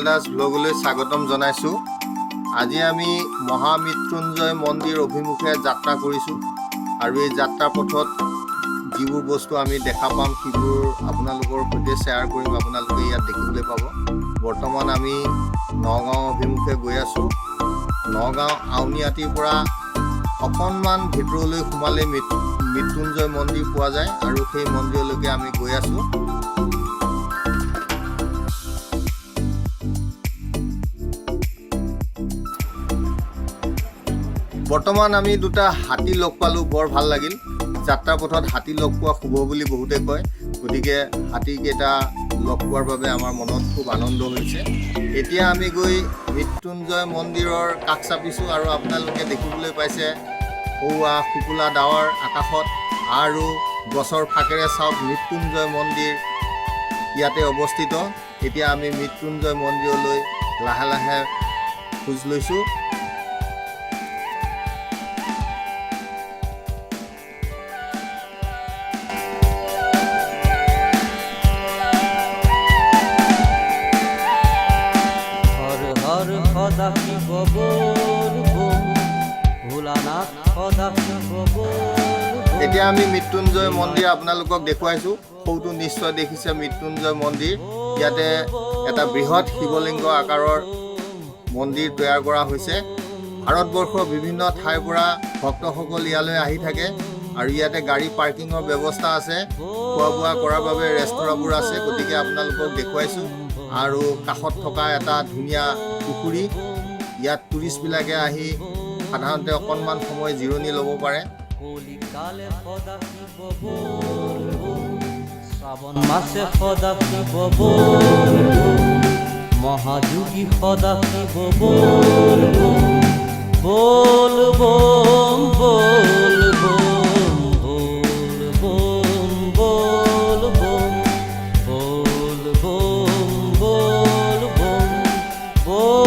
দাস ব্লগলৈ স্বাগতম জনাইছো। আজি আমি মহামৃত্যুঞ্জয় মন্দিৰ অভিমুখে যাত্ৰা কৰিছো আৰু এই যাত্ৰা পথত যিবোৰ বস্তু আমি দেখা পাম কিবোৰ আপোনালোকৰ সৈতে শ্বেয়াৰ কৰিম। আপোনালোকে ইয়াত দেখিবলৈ পাব। বৰ্তমান আমি নগাঁও অভিমুখে গৈ আছো। নগাঁও আউনিআটিৰ পৰা অকণমান ভিতৰলৈ সোমালে মৃত্যুঞ্জয় মন্দিৰ পোৱা যায় আৰু সেই মন্দিৰলৈকে আমি গৈ আছো। বৰ্তমান আমি দুটা হাতী লগ পালো, বৰ ভাল লাগিল। যাত্ৰা পথত হাতী লগ পোৱা শুভ বুলি বহুতে কয়, গতিকে হাতীকেইটা লগ পোৱাৰ বাবে আমাৰ মনত খুব আনন্দ হৈছে। এতিয়া আমি গৈ মৃত্যুঞ্জয় মন্দিৰৰ কাষ চাপিছোঁ আৰু আপোনালোকে দেখিবলৈ পাইছে সৌৱা শুকুলা ডাৱৰ আকাশত আৰু গছৰ ফাকেৰে চাওক মৃত্যুঞ্জয় মন্দিৰ ইয়াতে অৱস্থিত। এতিয়া আমি মৃত্যুঞ্জয় মন্দিৰলৈ লাহে লাহে খোজ লৈছোঁ। এতিয়া আমি মৃত্যুঞ্জয় মন্দিৰ আপোনালোকক দেখুৱাইছোঁ। সৌটো নিশ্চয় দেখিছে মৃত্যুঞ্জয় মন্দিৰ। ইয়াতে এটা বৃহৎ শিৱলিংগ আকাৰৰ মন্দিৰ তৈয়াৰ কৰা হৈছে। ভাৰতবৰ্ষৰ বিভিন্ন ঠাইৰ পৰা ভক্তসকল ইয়ালৈ আহি থাকে আৰু ইয়াতে গাড়ী পাৰ্কিঙৰ ব্যৱস্থা আছে। খোৱা বোৱা কৰাৰ বাবে ৰেষ্টুৰাঁবোৰ আছে, গতিকে আপোনালোকক দেখুৱাইছোঁ। আৰু কাষত থকা এটা ধুনীয়া পুখুৰী, ইয়াত টুৰিষ্টবিলাকে আহি সাধাৰণতে অকণমান সময় জিৰণি ল'ব পাৰে। শ্ৰাবণ মাছে সদা শিৱ মহাযোগী সদা শিৱ বল বল বল বল বল বল বল বল।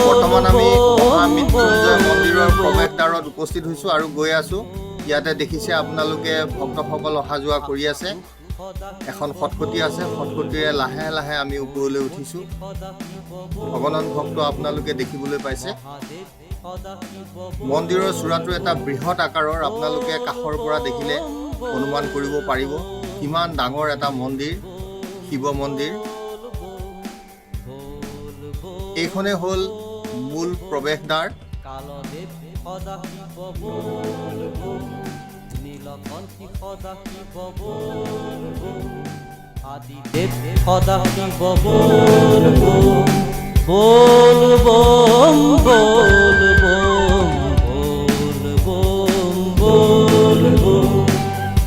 বৰ্তমান আমি মহামৃত্যুঞ্জয় মন্দিৰৰ প্ৰৱেশদ্বাৰত উপস্থিত হৈছোঁ আৰু গৈ আছোঁ। ইয়াতে দেখিছে আপোনালোকে ভক্তসকল অহা যোৱা কৰি আছে। এখন খটখটি আছে, খটখটিৰে লাহে লাহে আমি ওপৰলৈ উঠিছোঁ। অগণন ভক্ত আপোনালোকে দেখিবলৈ পাইছে। মন্দিৰৰ চূড়াটো এটা বৃহৎ আকাৰৰ, আপোনালোকে কাষৰ পৰা দেখিলে অনুমান কৰিব পাৰিব কিমান ডাঙৰ এটা মন্দিৰ, শিৱ মন্দিৰ। এইখনে হ'ল মূল প্ৰৱেশদ্বাৰ। নীলকণ্ঠী সদা শিৱ আদিদেৱ সদা শিৱ বল বল বল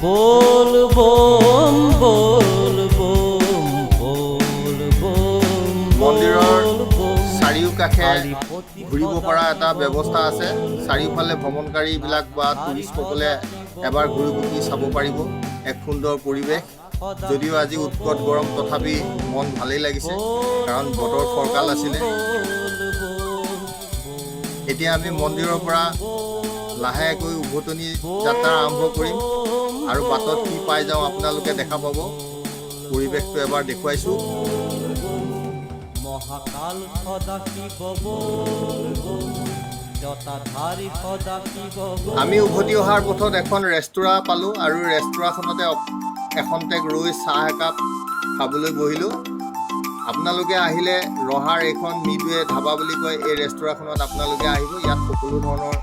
বল বল বল বল মন্দিৰৰ চাৰিওকাষে ঘূৰিব পৰা এটা ব্যৱস্থা আছে। চাৰিওফালে ভ্ৰমণকাৰীবিলাক বা টুৰিষ্টসকলে এবাৰ ঘূৰি পকি চাব পাৰিব। এক সুন্দৰ পৰিৱেশ। যদিও আজি উৎকট গৰম, তথাপি মন ভালেই লাগিছে, কাৰণ বতৰ ফৰকাল আছিলে। এতিয়া আমি মন্দিৰৰ পৰা লাহেকৈ উভতনি যাত্ৰা আৰম্ভ কৰিম আৰু বাটত কি পাই যাওঁ আপোনালোকে দেখা পাব। পৰিৱেশটো এবাৰ দেখুৱাইছোঁ। মহাকাল সদা শিৱ জটাধাৰী সদা শিৱ। আমি উভতি অহাৰ পথত এখন ৰেষ্টুৰাঁ পালোঁ আৰু ৰেষ্টুৰাঁখনতে এখন্তেক ৰৈ চাহ একাপ খাবলৈ বহিলোঁ। আপোনালোকে আহিলে ৰহাৰ এইখন মিডৱে ধাবা বুলি কয় এই ৰেষ্টুৰাঁখনত আপোনালোকে আহিব। ইয়াত সকলো ধৰণৰ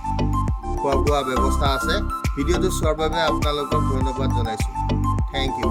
খোৱা বোৱা ব্যৱস্থা আছে। ভিডিঅ'টো চোৱাৰ বাবে আপোনালোকক ধন্যবাদ জনাইছোঁ। Thank U.